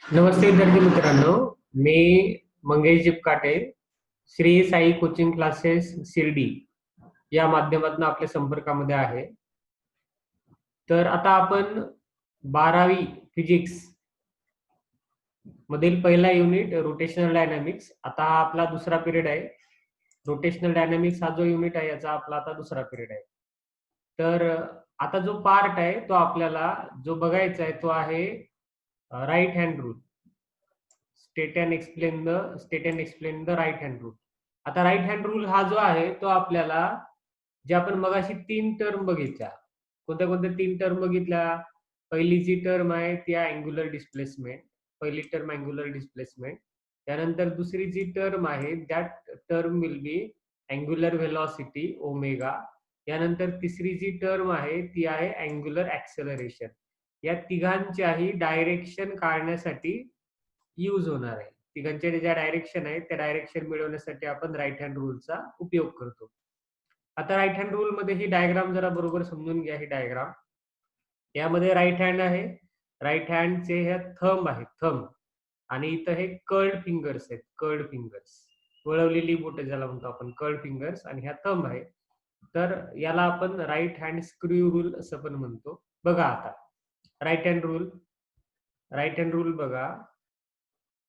नमस्ते विद्यार्थी मित्रांनो, मी Mangesh Jipkate, Shri Sai coaching classes Shirdi या माध्यमातून आपल्या संपर्कामध्ये आहे. तर आता आपण 12वी फिजिक्स मधील पहिला युनिट रोटेशनल डायनामिक्स, आता हा आपला दुसरा पिरियड आहे. रोटेशनल डायनामिक्स हा जो युनिट आहे याचा आपला आता दुसरा पिरियड आहे. तर आता जो पार्ट आहे तो आपल्याला जो बघायचा आहे तो आहे right hand rule. State and explain the right hand rule. आता राईट हँड रूल हा जो आहे तो आपल्याला जे आपण मगाशी 3 टर्म बघितल्या, कोणत्या कोणत्या 3 टर्म बघितल्या. पहिली जी टर्म आहे ती आहे अँग्युलर डिस्प्लेसमेंट. पहिली टर्म अँग्युलर डिस्प्लेसमेंट. त्यानंतर दुसरी जी टर्म आहे that term will be angular velocity omega. यानंतर तिसरी जी टर्म आहे ती आहे अँग्युलर ऍक्सेलरेशन. या तिघांच्याही डायरेक्शन काढण्यासाठी यूज होणार आहे. तिघांच्या ज्या डायरेक्शन आहेत त्या डायरेक्शन मिळवण्यासाठी आपण राईट हँड रूलचा उपयोग करतो. आता राईट हँड रूल मध्ये ही डायग्राम जरा बरोबर समजून घ्या. ही डायग्राम, यामध्ये राईट हँड आहे. राईट हँडचे हे थंब आहेत, थंब, आणि इथं हे कर्ड फिंगर्स आहेत, कर्ड फिंगर्स, वळवलेली बोट ज्याला म्हणतो आपण, कर्ड फिंगर्स, आणि ह्या थंब आहे. तर याला आपण राईट हँड स्क्रू रूल असं पण म्हणतो. बघा आता right hand rule, right hand rule बघा.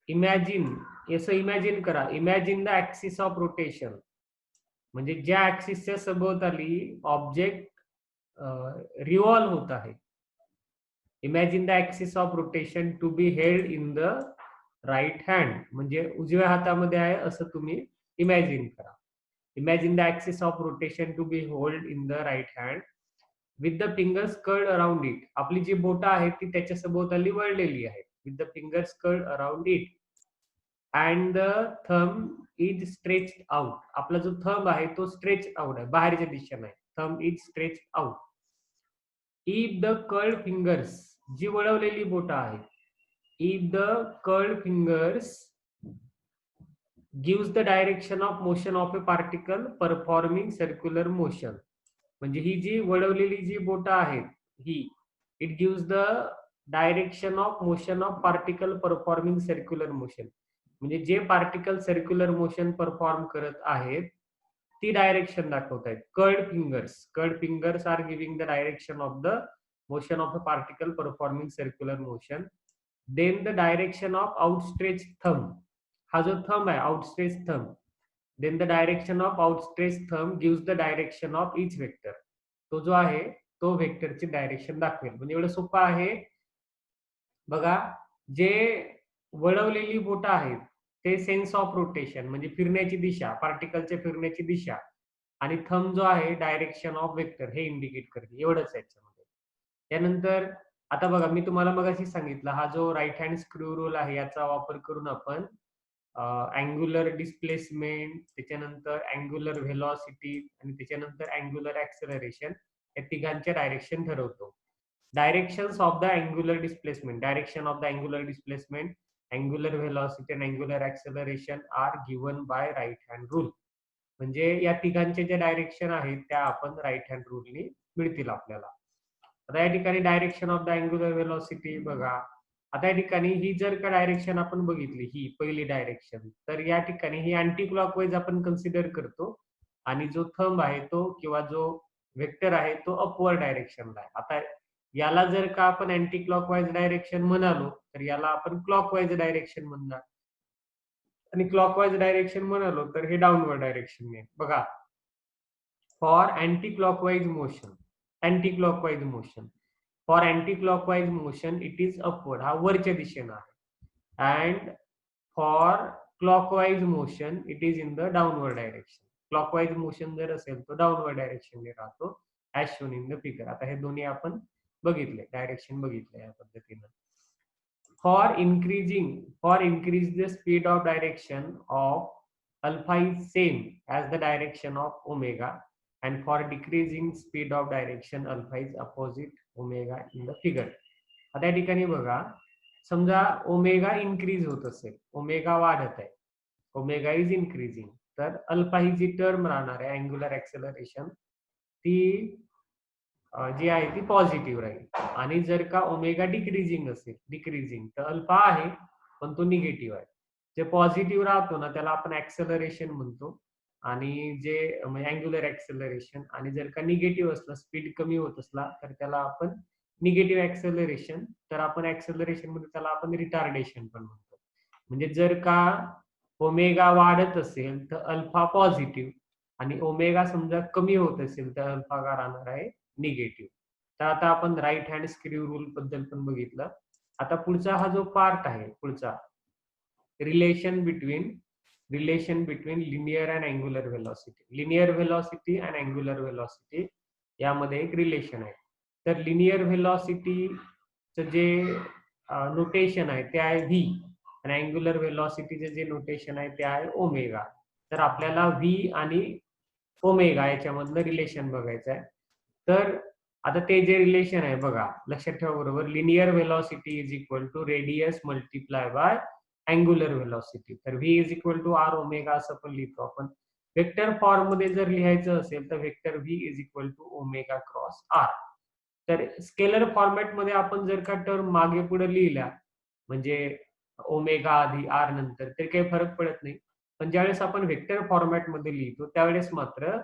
इमॅजिन, असं इमॅजिन करा, imagine the axis of rotation, म्हणजे ज्या ऍक्सिसच्या सभोवताली ऑब्जेक्ट रिव्हॉल्व होत आहे. Imagine the axis of rotation to be held in the right hand, म्हणजे उजव्या हातामध्ये आहे असं तुम्ही इमॅजिन करा. Imagine the axis of rotation to be hold in the right hand with the fingers curled around it. आपली जी बोट आहे ती त्याच्या सभोवताली वळलेली आहे. With the fingers curled around it and the thumb is stretched out. आपला जो थंब आहे तो स्ट्रेच आउट आहे, बाहेरच्या दिशेने आहे. Thumb is stretch out. If the curled fingers, जी वळवलेली बोट आहे, if the curled fingers gives the direction of motion of a particle performing circular motion, म्हणजे ही जी वळवलेली जी बोट आहेत ही, it gives the direction of motion of particle performing circular motion, म्हणजे जे पार्टिकल सर्क्युलर मोशन परफॉर्म करत आहेत ती डायरेक्शन दाखवत आहेत. Curled fingers are giving the direction of the motion of a particle performing circular motion. Then the direction of outstretch thumb, हा जो thumb आहे outstretch thumb, then the direction of outstretch thumb gives the direction of each vector. तो जो आहे तो वेक्टरची direction दाखवेल. म्हणजे एवढं सोपं आहे बघा. जे वळवलेली बोट आहेत ते सेन्स ऑफ रोटेशन, म्हणजे फिरण्याची दिशा, पार्टिकलच्या फिरण्याची दिशा, आणि थंब जो आहे डायरेक्शन ऑफ वेक्टर हे इंडिकेट करते. एवढंच याच्यामध्ये. त्यानंतर आता बघा, मी तुम्हाला मगाशी सांगितलं हा जो राईट हँड स्क्रू रूल आहे याचा वापर करून आपण अँग्युलर डिस्प्लेसमेंट, त्याच्यानंतर अँग्युलर व्हेलॉसिटी, आणि त्याच्यानंतर अँग्युलर ऍक्सेलरेशन या तिघांच्या डायरेक्शन ठरवतो. Directions of the angular displacement, direction of the angular displacement, angular velocity and angular acceleration are given by right hand rule. म्हणजे या तिघांचे जे डायरेक्शन आहेत त्या आपण राईट हँड रूलनी मिळतील आपल्याला. आता या ठिकाणी direction of the angular velocity बघा. आता या ठिकाणी ही जर का डायरेक्शन आपण बघितली, ही पहिली डायरेक्शन, तर या ठिकाणी ही अँटी क्लॉकवाईज आपण कन्सिडर करतो, आणि जो थंब आहे तो किंवा जो वेक्टर आहे तो अपवर्ड डायरेक्शनला आहे. आता याला जर का आपण अँटी क्लॉकवाईज डायरेक्शन म्हणालो तर याला आपण क्लॉकवाईज डायरेक्शन म्हणणार, आणि क्लॉकवाईज डायरेक्शन म्हणालो तर हे डाऊनवर्ड डायरेक्शन आहे. बघा, for anti clockwise motion, anti clockwise motion, for anti clockwise motion it is upward, हा वरच्या दिशेनं आहे. And for clockwise motion it is in the downward direction. Clockwise motion जर असेल तो डाऊनवर्ड डायरेक्शनने राहतो, as shown in the figure. आता हे दोन्ही आपण बघितले, डायरेक्शन बघितले या पद्धतीनं. For increase the speed of direction of alpha is same as the direction of omega, and for decreasing speed of direction alpha is opposite omega in the figure. आता या ठिकाणी बघा, समजा ओमेगा इन्क्रीज होत असेल, ओमेगा वाढत आहे, omega is increasing, तर अल्फा ही जी टर्म राहणार आहे अँग्युलर ऍक्सेलरेशन ती जी आहे ती पॉझिटिव्ह राहील. आणि जर का ओमेगा डिक्रीजिंग असेल, डिक्रीजिंग, तर अल्फा आहे पण तो निगेटिव्ह आहे. जे पॉझिटिव्ह राहतो ना त्याला आपण ऍक्सेलरेशन म्हणतो, आणि जे म्हणजे अँग्युलर ऍक्सेलरेशन. आणि जर का निगेटिव्ह असला, स्पीड कमी होत असला, तर त्याला आपण निगेटिव्ह ऍक्सेलरेशन. तर आपण ऍक्सेलरेशन मध्ये त्याला आपण रिटार्डेशन पण म्हणतो. म्हणजे जर का ओमेगा वाढत असेल तर अल्फा पॉझिटिव्ह, आणि ओमेगा समजा कमी होत असेल तर अल्फा का राहणार आहे निगेटिव्ह. तर आता आपण राईट हँड स्क्रू रूल बद्दल पण बघितलं. आता पुढचा हा जो पार्ट आहे, पुढचा relation between linear and angular velocity. Linear velocity and angular velocity यामध्ये एक रिलेशन आहे. तर लिनियर व्हेलॉसिटीचं जे नोटेशन आहे ते आहे व्ही, आणि अँग्युलर व्हेलॉसिटीचे जे नोटेशन आहे ते आहे ओमेगा. तर आपल्याला व्ही आणि ओमेगा याच्यामधलं रिलेशन बघायचं आहे. तर आता ते जे रिलेशन आहे बघा, लक्षात ठेवा बरोबर, linear velocity is equal to radius multiply by angular velocity. तर V is equal to R omega असं पण लिहितो आपण. वेक्टर फॉर्म मध्ये जर लिहायचं असेल तर vector V is equal to omega cross R. तर स्केलर फॉर्मॅट मध्ये आपण जर का टर्म मागे पुढे लिहिल्या, म्हणजे ओमेगा आधी आर नंतर, तर काही फरक पडत नाही. पण ज्यावेळेस आपण वेक्टर फॉर्मॅट मध्ये लिहितो त्यावेळेस मात्र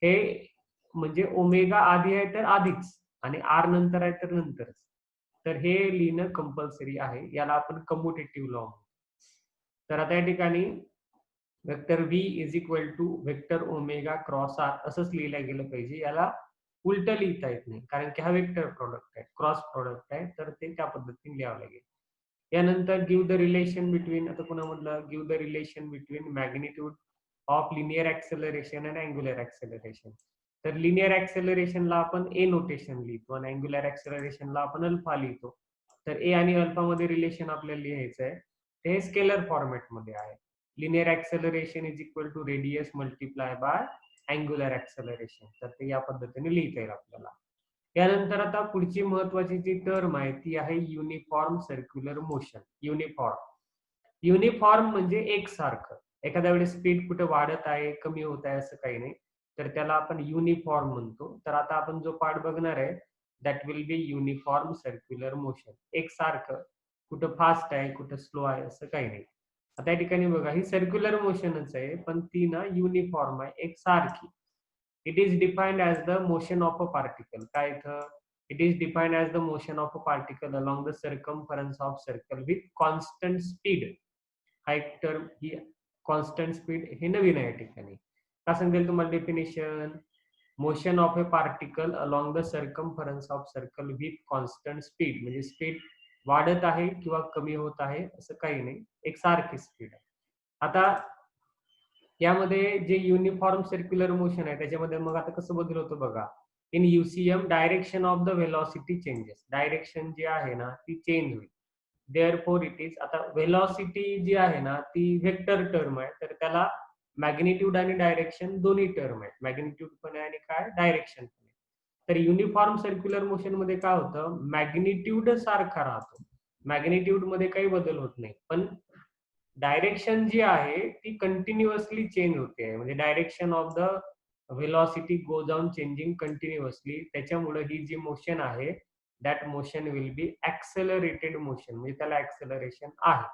हे म्हणजे ओमेगा आधी आहे तर आधीच, आणि आर नंतर आहे तर नंतरच. तर हे लिहिणं कंपल्सरी आहे. याला आपण कम्युटेटिव्ह लॉ म्हणतो. तर आता या ठिकाणी vector V is equal to vector omega cross R असंच लिहिलं गेलं पाहिजे. याला उलट लिहिता येत नाही, कारण की हा वेक्टर प्रोडक्ट आहे, क्रॉस प्रोडक्ट आहे, तर ते त्या पद्धतीने लिहावं लागेल. यानंतर गिव्ह द रिलेशन बिटवीन, आता पुन्हा म्हटलं give the relation between magnitude of linear acceleration and angular acceleration. तर लिनियर ऍक्सेलरेशनला आपण ए नोटेशन लिहितो आणि अँग्युलर ऍक्सेलरेशनला आपण अल्फा लिहितो. तर ए आणि अल्फा मध्ये रिलेशन आपल्याला लिहायचं आहे, ते स्केलर फॉर्मॅट मध्ये आहे. Linear acceleration is equal to radius multiply by angular acceleration. तर ते या पद्धतीने लिहिता येईल आपल्याला. त्यानंतर आता पुढची महत्वाची जी टर्म आहे ती आहे युनिफॉर्म सर्क्युलर मोशन. युनिफॉर्म म्हणजे एकसारखं. एखाद्या वेळेस स्पीड कुठे वाढत आहे, कमी होत आहे असं काही नाही, तर त्याला आपण युनिफॉर्म म्हणतो. तर आता आपण जो पार्ट बघणार आहे that will be uniform circular motion. एकसारखं, कुठं फास्ट आहे कुठं स्लो आहे असं काही नाही. आता या ठिकाणी बघा, ही सर्क्युलर मोशनच आहे पण ती ना युनिफॉर्म आहे, एकसारखी. It is defined as the motion of a particle. काय इथं, it is defined as the motion of a particle along the circumference of circle with constant speed. हा एक टर्म, ही कॉन्स्टंट स्पीड हे नवीन आहे या ठिकाणी. का सांगेल तुम्हाला definition, motion of a particle along the circumference of circle with constant speed. म्हणजे स्पीड वाढत आहे किंवा कमी होत आहे असं काही नाही, एक सारखी स्पीड आहे. आता यामध्ये जे युनिफॉर्म सर्क्युलर मोशन आहे त्याच्यामध्ये मग आता कसं बदल होतो बघा. In UCM direction of the velocity changes. Direction जी आहे ना ती चेंज होईल. देअरफॉर इट इज, आता व्हेलॉसिटी जी आहे ना ती व्हेक्टर टर्म आहे, तर त्याला मॅग्निट्यूड आणि डायरेक्शन दोन्ही टर्म आहेत. मॅग्निट्यूड पण आहे आणि काय डायरेक्शन पण आहे. तर युनिफॉर्म सर्क्युलर मोशन मध्ये काय होतं, मॅग्निट्यूड सारखा राहतो, मॅग्निट्यूड मध्ये काही बदल होत नाही, पण डायरेक्शन जी आहे ती कंटिन्युअसली चेंज होते. म्हणजे direction of the velocity goes on changing continuously. त्याच्यामुळे ही जी मोशन आहे that motion will be accelerated motion, म्हणजे त्याला ऍक्सेलरेशन आहे.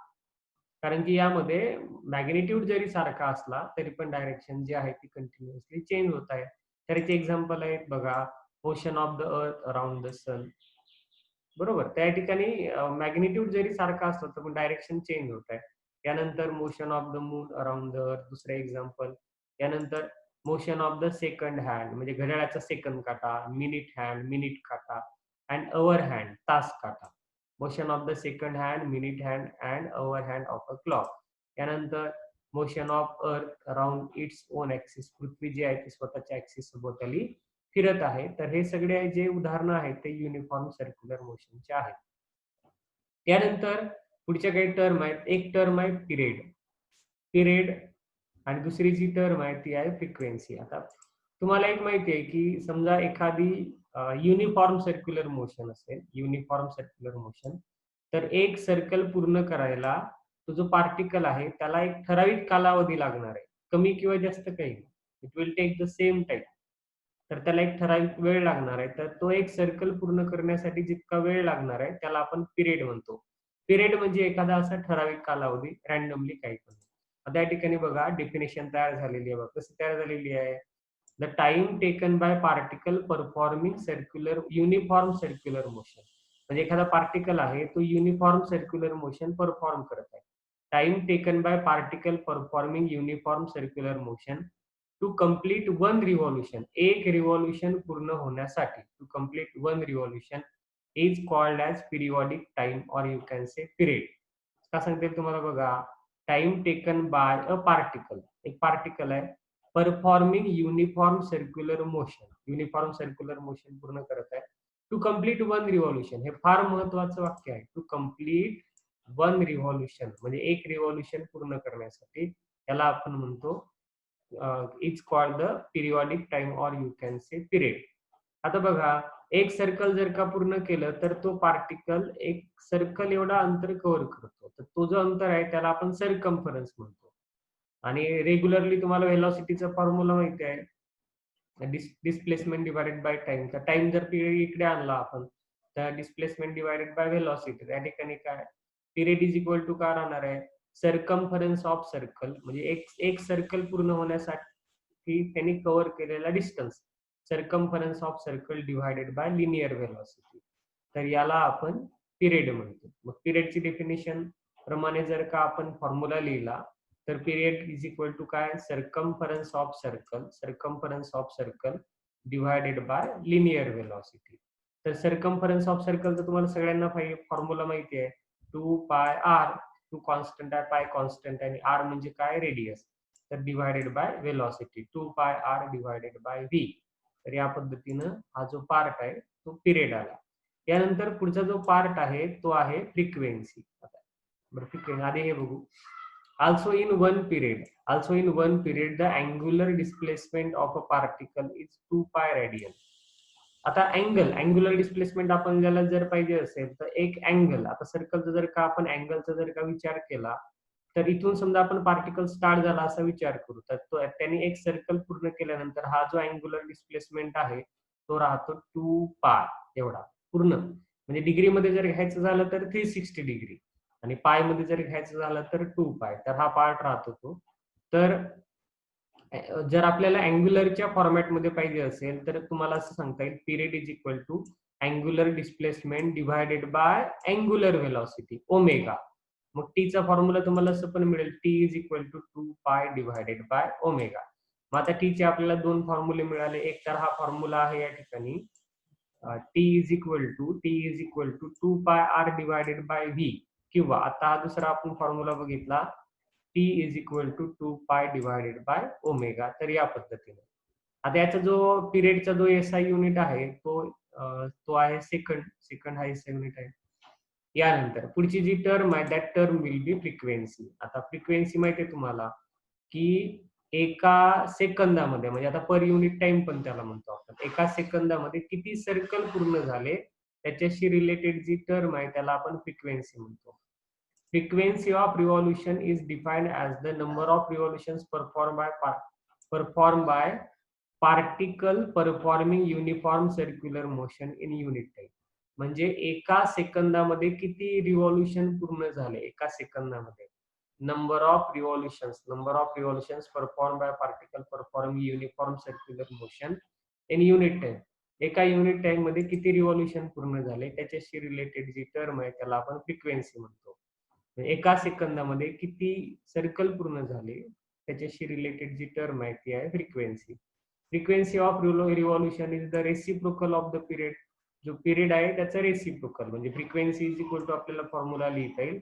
कारण की यामध्ये मॅग्निट्यूड जरी सारखा असला तरी पण डायरेक्शन जी आहे ती कंटिन्युअसली चेंज होत आहे. तर याचे एक्झाम्पल आहेत बघा, motion of the earth around the sun. बरोबर, त्या ठिकाणी मॅग्निट्यूड जरी सारखा असला तर पण डायरेक्शन चेंज होत आहे. यानंतर motion of the moon around the earth, दुसरे एक्झाम्पल. यानंतर motion of the second hand, म्हणजे घड्याळाचा सेकंद काटा, मिनिट हँड मिनिट काटा, अँड अवर हँड तास काटा. Motion of the second hand, minute hand and hour hand of a clock. यानंतर motion of earth around its own axis. पृथ्वी जी आहे ती स्वतःच्या ऍक्सिस सभोवताली फिरत आहे. तर हे सगळे जे उदाहरणं आहेत ते युनिफॉर्म सर्क्युलर मोशनचे आहेत. त्यानंतर पुढच्या काही टर्म आहेत. एक टर्म आहे पिरियड, पिरियड, आणि दुसरी जी टर्म आहे ती आहे फ्रिक्वेन्सी. आता तुम्हाला एक माहिती आहे की समजा एखादी युनिफॉर्म सर्क्युलर मोशन असेल, युनिफॉर्म सर्क्युलर मोशन, तर एक सर्कल पूर्ण करायला तो जो पार्टिकल आहे त्याला एक ठराविक कालावधी लागणार आहे, कमी किंवा जास्त काही. It will take the same time. तर त्याला एक ठराविक वेळ लागणार आहे. तर तो एक सर्कल पूर्ण करण्यासाठी जितका वेळ लागणार आहे त्याला आपण पिरियड म्हणतो. पिरियड म्हणजे एखादा असा ठराविक कालावधी, रँडमली काही पण. आता या ठिकाणी बघा डेफिनेशन तयार झालेली आहे बघा. कशी तयार झालेली आहे? The time taken by particle performing uniform circular motion. म्हणजे एखादा पार्टिकल आहे तो युनिफॉर्म सर्क्युलर मोशन परफॉर्म करत आहे. Time taken by particle performing uniform circular motion to complete one revolution. एक रिव्हॉल्युशन पूर्ण होण्यासाठी, to complete one revolution is called as periodic time or you can say period. का सांगते तुम्हाला बघा, time taken by a particle, एक particle आहे performing uniform circular motion, uniform circular motion पूर्ण करत आहे टू कंप्लीट वन रिव्हॉल्युशन. हे फार महत्वाचं वाक्य आहे. टू कंप्लीट वन रिव्हॉल्युशन म्हणजे एक रिव्हॉल्युशन पूर्ण करण्यासाठी त्याला आपण म्हणतो is called the periodic time or you can say period. आता बघा, एक सर्कल जर का पूर्ण केलं तर तो पार्टिकल एक सर्कल एवढा अंतर कव्हर करतो. तर तो जो अंतर आहे त्याला आपण सर्कम्फरन्स म्हणतो. आणि रेग्युलरली तुम्हाला व्हेलॉसिटीचा फॉर्म्युला माहिती आहे, डिस्प्लेसमेंट डिवायडेड बाय टाइम. तर टाइम जर पिरियड इकडे आणला आपण तर डिस्प्लेसमेंट डिवायडेड बाय व्हेलॉसिटी. त्या ठिकाणी काय पिरियड इज इक्वल टू काय राहणार आहे, सर्कम्फरन्स ऑफ सर्कल. म्हणजे एक सर्कल पूर्ण होण्यासाठी त्यांनी कव्हर केलेला distance, circumference of circle divided by linear velocity. तर याला आपण पिरियड म्हणतो. मग पिरियडची डेफिनेशन प्रमाणे जर का आपण फॉर्म्युला लिहिला तर पिरियड इज इक्वल टू काय, circumference of circle divided by linear velocity. तर सर्कम्फरन्स ऑफ सर्कल तर तुम्हाला सगळ्यांना फॉर्म्युला माहिती आहे, 2 पाय आर. टू कॉन्स्टंट आहे, पाय कॉन्स्टंट आहे आणि आर म्हणजे काय, रेडियस. तर divided by velocity 2 pi R divided by V. तर या पद्धतीनं हा जो पार्ट आहे तो पिरियड आला. यानंतर पुढचा जो पार्ट आहे तो आहे फ्रिक्वेन्सी. बरं, फ्रिक्वेन्सी आधी हे बघू. Also in one period, the angular displacement of a particle is 2 pi radian. आता अँग्युलर डिस्प्लेसमेंट आपण ज्याला जर पाहिजे असेल तर एक अँगल, आता सर्कलचा जर का आपण अँगलचा जर का विचार केला तर इथून समजा आपण पार्टिकल स्टार्ट झाला असा विचार करू तर तो त्याने एक सर्कल पूर्ण केल्यानंतर हा जो अँग्युलर डिस्प्लेसमेंट आहे तो राहतो 2 पाय एवढा पूर्ण. म्हणजे डिग्रीमध्ये जर घ्यायचं झालं तर 360 डिग्री आणि पाय मध्ये जर घ्यायचं झालं तर 2 पाय. तर हा पार्ट राहतो तो. तर जर आपल्याला अँग्युलरच्या फॉर्मॅटमध्ये पाहिजे असेल तर तुम्हाला असं सांगता येईल, period is equal to angular displacement divided by angular velocity omega. मग टीचा फॉर्म्युला तुम्हाला असं पण मिळेल, टी इज इक्वल टू 2 पाय डिवायडेड बाय ओमेगा. मग आता टीचे आपल्याला दोन फॉर्म्युले मिळाले. एक तर हा फॉर्म्युला आहे या ठिकाणी T is equal to 2 pi R divided by V, किंवा आता हा दुसरा आपण फॉर्म्युला बघितला टी इज इक्वल टू 2 पाय डिवायडेड बाय ओमेगा. तर या पद्धतीने आता याचा जो पिरियडचा जो एसआय युनिट आहे तो आहे सेकंड हा एसआय युनिट आहे. यानंतर पुढची जी टर्म आहे that term will be frequency. आता फ्रिक्वेन्सी माहिती आहे तुम्हाला की एका सेकंदामध्ये, म्हणजे आता पर युनिट टाइम पण त्याला म्हणतो आपण, एका सेकंदामध्ये किती सर्कल पूर्ण झाले त्याच्याशी रिलेटेड जी टर्म आहे त्याला आपण फ्रिक्वेन्सी म्हणतो. Frequency of revolution is defined as the number of revolutions performed by particle performing uniform circular motion in unit time. म्हणजे एका सेकंदामध्ये किती रिव्हॉल्युशन पूर्ण झाले एका सेकंदामध्ये. Number of revolutions perform by particle performing uniform circular motion in unit time. एका unit time मध्ये किती रिव्हॉल्युशन पूर्ण झाले त्याच्याशी रिलेटेड जी टर्म आहे त्याला आपण फ्रिक्वेन्सी म्हणतो. एका सेकंदामध्ये किती सर्कल पूर्ण झाले त्याच्याशी रिलेटेड जी टर्म आहे ती आहे frequency. Frequency of revolution is the reciprocal of the period. जो पिरियड आहे त्याचा रेसिप्रोकल म्हणजे फ्रिक्वेन्सी इज इक्वल टू आपल्याला फॉर्म्युला लिहिता येईल,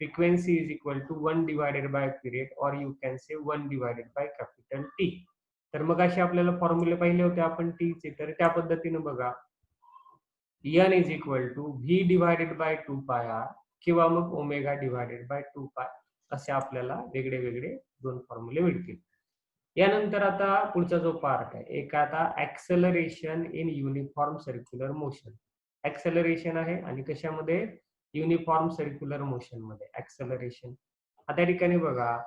frequency is equal to 1 divided by period or you can say 1 divided by capital T. तर मग असे आपल्याला फॉर्म्युले पाहिले होते आपण टीचे, तर त्या पद्धतीने बघा n is equal to V divided by 2 pi R किंवा मग ओमेगा डिवायडेड बाय 2 पाय, असे आपल्याला वेगळे वेगळे दोन फॉर्म्युले मिळतील. यानंतर आता पुढचा जो पार्ट आहे एक आता acceleration in uniform circular motion. Acceleration आहे आणि कशामध्ये, युनिफॉर्म सर्क्युलर मोशन मध्ये ऍक्सेलरेशन. आता या ठिकाणी बघा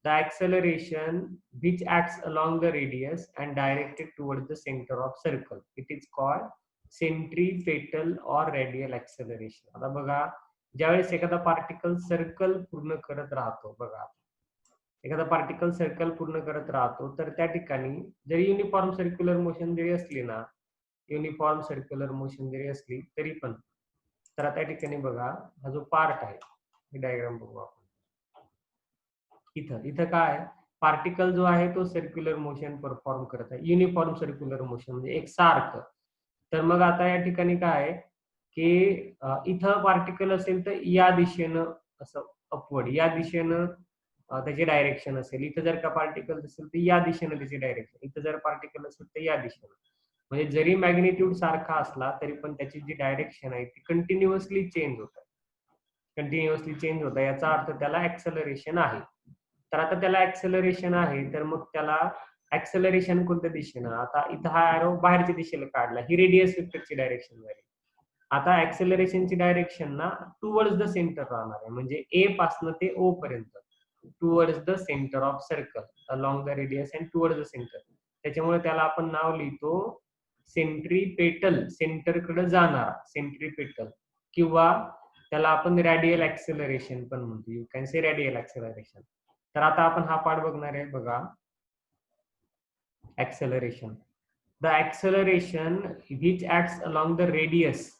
the acceleration which acts along the radius and directed towards the center of circle. It is called centripetal or radial acceleration. आता बघा, ज्यावेळेस एखादा पार्टिकल सर्कल पूर्ण करत राहतो, बघा एखादा पार्टिकल सर्कल पूर्ण करत राहतो, तर त्या ठिकाणी जरी युनिफॉर्म सर्क्युलर मोशन जरी असली ना, युनिफॉर्म सर्क्युलर मोशन जरी असली तरी पण, तर त्या ठिकाणी बघा हा जो पार्ट आहे, ही डायग्राम बघू आपण. इथं इथं काय पार्टिकल जो आहे तो सर्क्युलर मोशन परफॉर्म करत आहे, युनिफॉर्म सर्क्युलर मोशन म्हणजे एकसारखं. तर मग आता या ठिकाणी काय आहे की इथं पार्टिकल असेल तर या दिशेनं असं अपवर्ड, या दिशेनं त्याची डायरेक्शन असेल. इथं जर का पार्टिकल असेल तर या दिशेनं त्याची डायरेक्शन, इथं जर पार्टिकल असेल तर या दिशेनं. म्हणजे जरी मॅग्निट्यूड सारखा असला तरी पण त्याची जी डायरेक्शन आहे ती कंटिन्युअसली चेंज होत आहे, कंटिन्युअसली चेंज होत आहे. याचा अर्थ त्याला ऍक्सेलरेशन आहे. तर आता त्याला ऍक्सेलरेशन आहे, तर मग त्याला ऍक्सेलरेशन कोणत्या दिशेनं, आता इथं हा एरो बाहेरच्या दिशेला काढला, ही रेडियस वेक्टरची डायरेक्शन झाली. आता ऍक्सेलरेशनची डायरेक्शन ना टुवर्ड्स द सेंटर राहणार आहे, म्हणजे ए पासून ते ओ पर्यंत, towards the centre of circle along the radius and towards the centre. त्याच्यामुळे त्याला आपण नाव लिहितो सेंट्रीपेटल, सेंटरकडे जाणारा सेंट्रीपेटल, किंवा त्याला आपण रॅडियल ऍक्सेलरेशन पण म्हणतो. You can say radial acceleration. तर आता आपण हा पार्ट बघणार आहे बघा, acceleration. The acceleration which acts along the radius,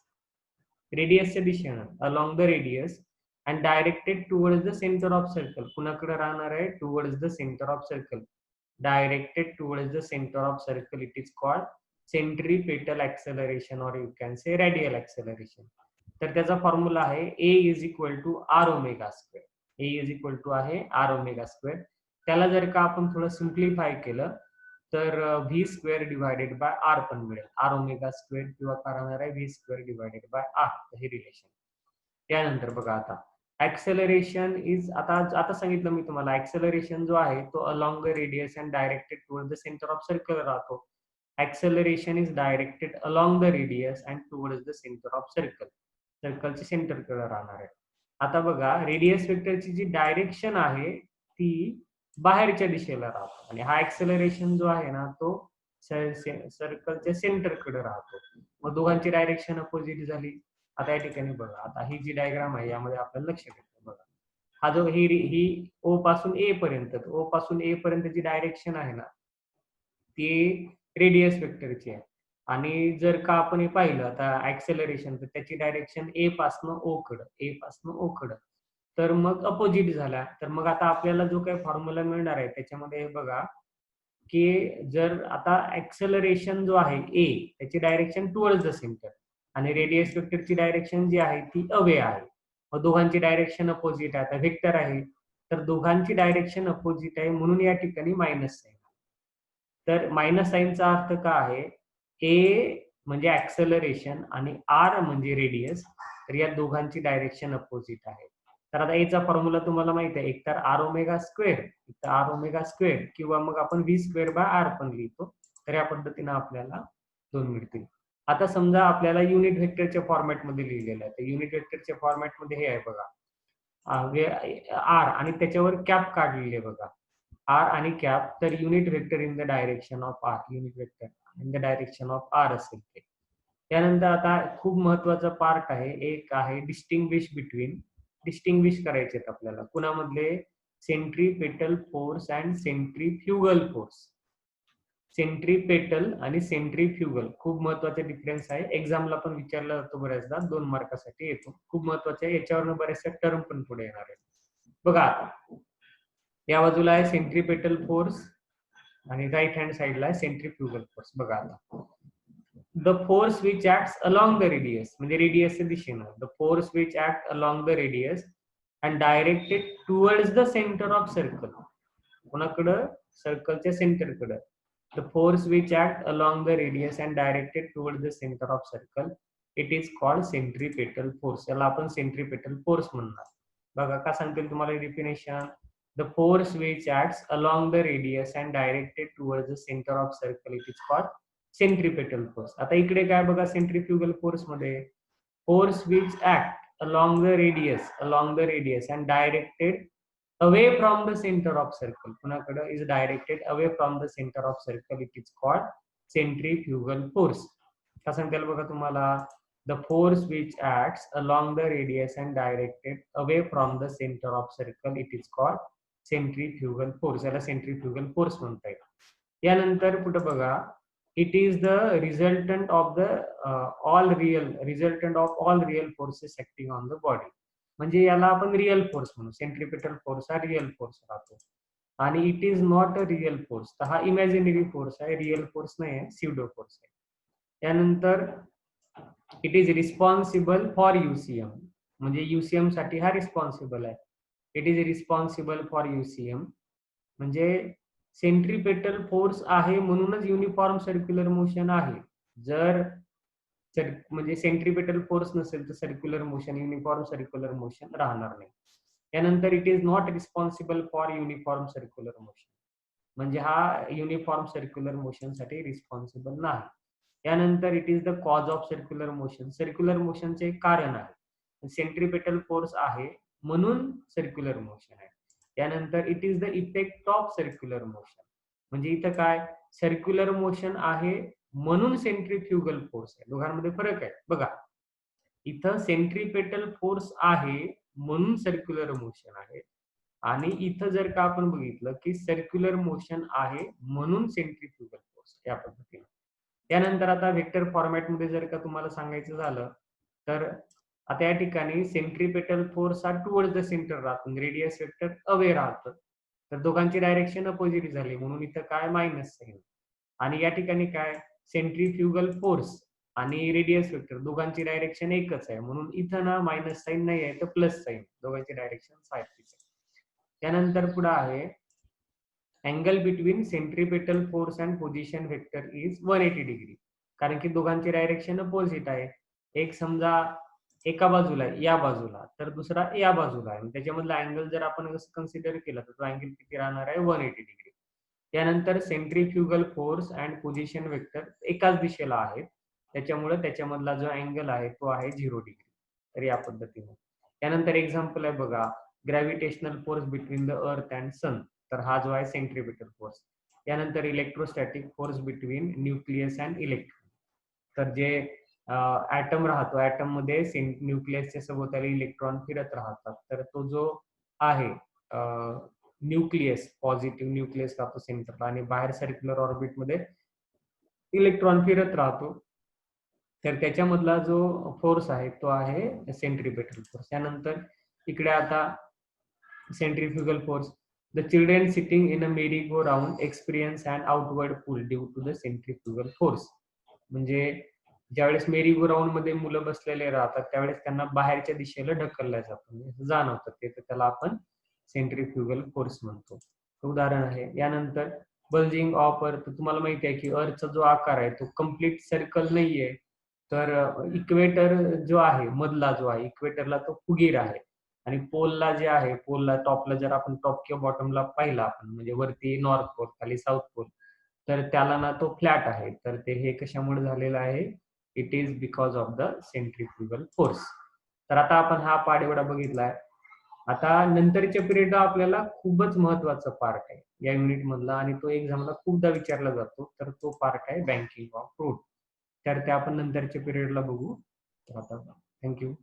रेडियसच्या दिशेनं along the radius and directed towards the centre of circle. कुणाकडे राहणार आहे, towards the centre of circle, directed towards the centre of circle. It is called centripetal acceleration or you can say radial acceleration. तर त्याचा formula आहे A is equal to R omega square. A is equal to आहे R omega square. त्याला जर का आपण थोडं simplify केलं तर V square divided by R पण मिळेल. आर ओमेगा स्क्वेअर किंवा काय राहणार आहे V square divided by R, हे रिलेशन. त्यानंतर बघा आता ऍक्सेलरेशन इज, आता सांगितलं मी तुम्हाला, ऍक्सेलरेशन जो आहे तो along the radius and directed toward the centre of circle राहतो. Acceleration is directed along the radius and towards the centre of circle, सर्कलचे सेंटरकडे राहणार आहे. आता बघा रेडियस वेक्टरची जी डायरेक्शन आहे ती बाहेरच्या दिशेला राहतो, आणि हा ऍक्सेलरेशन जो आहे ना तो सर्कलच्या सेंटरकडे राहतो. मग दोघांची डायरेक्शन अपोजिट झाली. आता या ठिकाणी बघा, आता ही जी डायग्राम आहे यामध्ये आपल्याला लक्ष द्यायचं बघा, हा जो ही ओ पासून ए पर्यंत, ओ पासून ए पर्यंत जी डायरेक्शन आहे ना ती रेडियस वेक्टरची आहे. आणि जर का आपण हे पाहिलं आता ऍक्सेलरेशन, तर त्याची डायरेक्शन ए पासनं ओ कडं, ए पासनं ओ कडं, तर मग अपोजिट झाला. तर मग आता आपल्याला जो काही फॉर्म्युला मिळणार आहे त्याच्यामध्ये हे बघा की जर आता ऍक्सेलरेशन जो आहे ए, त्याची डायरेक्शन टुवर्ड्स द सेंटर, आणि रेडियस वेक्टरची डायरेक्शन जी आहे ती अवे आहे. मग दोघांची डायरेक्शन अपोजिट आहे. आता वेक्टर आहे तर दोघांची डायरेक्शन अपोजिट आहे, म्हणून या ठिकाणी मायनस साइन. तर मायनस साइनचा अर्थ काय आहे, ए म्हणजे ऍक्सेलरेशन आणि आर म्हणजे रेडियस, तर या दोघांची डायरेक्शन अपोजिट आहे. तर आता एचा फॉर्म्युला तुम्हाला माहित आहे, एक तर आर ओमेगा स्क्वेअर, एक तर आर ओमेगा स्क्वेअर, किंवा मग आपण व्ही स्क्वेअर बाय आर पण लिहितो. तर या पद्धतीने आपल्याला दोन मिळतील. आता समजा आपल्याला युनिट व्हेक्टरच्या फॉर्मॅटमध्ये लिहिलेलं आहे, तर युनिट व्हेक्टरच्या फॉर्मॅटमध्ये हे आहे बघा, आर आणि त्याच्यावर कॅप काढलेली आहे बघा, आर आणि कॅप. तर unit vector in the direction of R, unit vector in the direction of R असेल ते. त्यानंतर आता खूप महत्वाचा पार्ट आहे, एक आहे डिस्टिंग्विश बिटवीन, डिस्टिंग्विश करायचे आहेत आपल्याला कुणामधले, centripetal force and centrifugal force. Centripetal आणि सेंट्रीफ्युगल खूप महत्वाचा डिफरन्स आहे. एक्झामला पण विचारला जातो बऱ्याचदा, 2 मार्कासाठी येतो, खूप महत्वाचं आहे. याच्यावरनं बऱ्याचशा टर्म पण पुढे येणार आहे. बघा आता या बाजूला आहे सेंट्रीपेटल फोर्स आणि राईट हँड साइडला आहे सेंट्रीफ्युगल फोर्स. बघा आता the force which acts along the radius, म्हणजे रेडियसच्या दिशेनं, the force which act along the radius and directed towards the centre of circle, कोणाकडं, सर्कलच्या सेंटरकडं. The force which act along the radius and directed towards the center of circle, it is called centripetal force. याला आपण centripetal force म्हणणार. बघा का सांगतील तुम्हाला definition, the force which acts along the radius and directed towards the center of circle, it is called centripetal force. आता इकडे काय बघा centrifugal force मध्ये, force which act along the radius and directed away from the center of circle, कुणाकडे is directed away from the center of circle, it is called centrifugal force. काय सांगता येईल बघा तुम्हाला, the force which acts along the radius and directed away from the center of circle, it is called centrifugal force. याला centrifugal force म्हणता येईल. यानंतर पुढे बघा, it is the resultant of the resultant of all real forces acting on the body. म्हणजे याला आपण real force म्हणू, सेंट्रिपिटल फोर्स हा रिअल फोर्स राहतो. आणि it is not a real force, तर हा इमॅजिनरी फोर्स आहे, रिअल फोर्स नाही आहे, स्युडो फोर्स आहे. त्यानंतर इट इज रिस्पॉन्सिबल फॉर युसीएम, म्हणजे युसीएम साठी हा रिस्पॉन्सिबल आहे. इट इज रिस्पॉन्सिबल फॉर युसीएम म्हणजे सेंट्रिपेटल फोर्स आहे म्हणूनच युनिफॉर्म सर्क्युलर मोशन आहे. जर म्हणजे सेंट्रिपेटल फोर्स नसेल तर circular motion, uniform circular motion राहणार नाही. त्यानंतर it is not responsible for uniform circular motion, म्हणजे हा युनिफॉर्म सर्क्युलर मोशन साठी रिस्पॉन्सिबल नाही. त्यानंतर it is the cause of circular motion, circular मोशनचे कारण आहे, सेंट्रिपेटल फोर्स आहे म्हणून सर्क्युलर मोशन आहे. त्यानंतर it is the effect of circular motion, म्हणजे इथं काय सर्क्युलर मोशन आहे म्हणून सेंट्रिफ्युगल फोर्स आहे. दोघांमध्ये फरक आहे बघा, इथं सेंट्रिपेटल फोर्स आहे म्हणून सर्क्युलर मोशन आहे, आणि इथं जर का आपण बघितलं की सर्क्युलर मोशन आहे म्हणून सेंट्रिफ्युगल फोर्स, या पद्धतीने. त्यानंतर आता वेक्टर फॉर्मॅट मध्ये जर का तुम्हाला सांगायचं झालं तर आता या ठिकाणी सेंट्रिपेटल फोर्स हा टुवर्ड्स द सेंटर राहतो, रेडियस वेक्टर अवे राहतं, तर दोघांची डायरेक्शन अपोजिट झाली म्हणून इथं काय मायनस साइन. आणि या ठिकाणी काय सेंट्रिफ्युगल फोर्स आणि रेडियस वेक्टर दोघांची डायरेक्शन एकच आहे म्हणून इथं ना मायनस साइन नाही आहे तर प्लस साइन, दोघांची डायरेक्शन सारखीच आहे. त्यानंतर पुढे आहे angle between centripetal force and position vector is 180 degree, कारण की दोघांची डायरेक्शन अपोजिट आहे. एक समजा एका बाजूला आहे या बाजूला, तर दुसरा या बाजूला आहे, त्याच्यामधला अँगल जर आपण कन्सिडर केला तर तो अँगल किती राहणार आहे 180 डिग्री. त्यानंतर centrifugal force and position vector एकाच दिशेला आहेत, त्याच्यामुळे त्याच्यामधला जो अँगल आहे तो आहे 0 डिग्री. तर या पद्धतीने. त्यानंतर एक्झाम्पल आहे बघा, gravitational force between the earth and sun, तर हा जो आहे सेंट्रिपेटल फोर्स. त्यानंतर electrostatic force between nucleus and electron, तर जे ऍटम राहतो, ऍटम मध्ये न्यूक्लियसच्या सभोवताली इलेक्ट्रॉन फिरत राहतात, तर तो जो आहे न्यूक्लियस, पॉझिटिव्ह न्यूक्लियस राहतो सेंटरला आणि बाहेर सर्क्युलर ऑर्बिट मध्ये इलेक्ट्रॉन फिरत राहतो, तर त्याच्यामधला जो फोर्स आहे तो आहे सेंट्रिपेटल फोर्स. त्यानंतर इकडे आता centrifugal force, the children sitting in a merry go round experience and outward pull due to the centrifugal force, म्हणजे ज्यावेळेस मेरी गो राउंड मध्ये मुलं बसलेले राहतात त्यावेळेस त्यांना बाहेरच्या दिशेला ढकललं जातं, जाणवतं ते, तर त्याला आपण सेंट्रिफ्युगल फोर्स म्हणतो. उदाहरण आहे. यानंतर बल्जिंग ऑफ अर्थ, तुम्हाला माहिती आहे की अर्थचा जो आकार आहे तो कम्प्लीट सर्कल नाहीये, तर इक्वेटर जो आहे मधला जो आहे इक्वेटरला तो फुगीर आहे, आणि पोलला जे आहे, पोलला टॉपला जर आपण टॉप किंवा बॉटमला पाहिला आपण, म्हणजे वरती नॉर्थ पोल खाली साऊथ पोल, तर त्याला ना तो फ्लॅट आहे, तर ते हे कशामुळे झालेलं आहे, it is because of the centrifugal force. तर आता आपण हा पार्ट एवढा बघितलाय. आता नंतरच्या पिरियडला आपल्याला खूपच महत्वाचा पार्ट आहे या युनिट मधला, आणि तो एक्झामला खूपदा विचारला जातो, तर तो पार्ट आहे बँकिंग ऑफ फ्रूट. तर ते आपण नंतरच्या पिरियडला बघू. तर आता थँक्यू.